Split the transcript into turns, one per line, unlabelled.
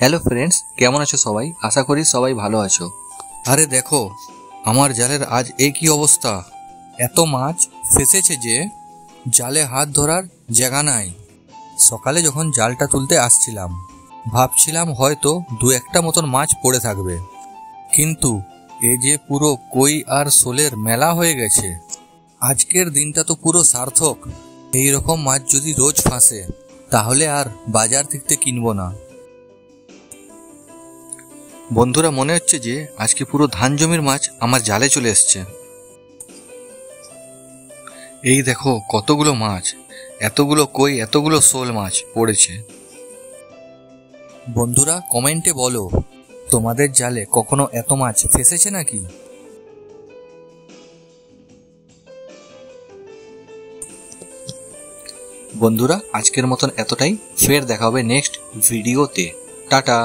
Hello friends, কেমন আছো সবাই? আশা করি সবাই ভালো আছো। আরে দেখো, আমার জালের আজ এই কি অবস্থা! এত মাছ ফেসেছে যে জালে হাত ধরার জায়গা নাই। সকালে যখন জালটা তুলতে আসছিলাম ভাবছিলাম হয়তো দু একটা মতন মাছ পড়ে থাকবে, কিন্তু এ যে পুরো কই আর শোলের মেলা হয়ে গেছে। আজকের দিনটা তো পুরো সার্থক। এই রকম মাছ যদি রোজ ফাঁসে তাহলে আর বাজার থেকে কিনবো না। বন্ধুরা, মনে হচ্ছে যে আজকে পুরো ধান জমির মাছ আমার জালে চলে এসছে। এই দেখো কতগুলো মাছ, এতগুলো কই, এতগুলো শোল মাছ পড়েছে। বন্ধুরা, কমেন্টে বলো, তোমাদের জালে কখনো এত মাছ ফেসেছে নাকি? বন্ধুরা, আজকের মতন এতটাই। ফের দেখা হবে নেক্সট ভিডিওতে। টাটা।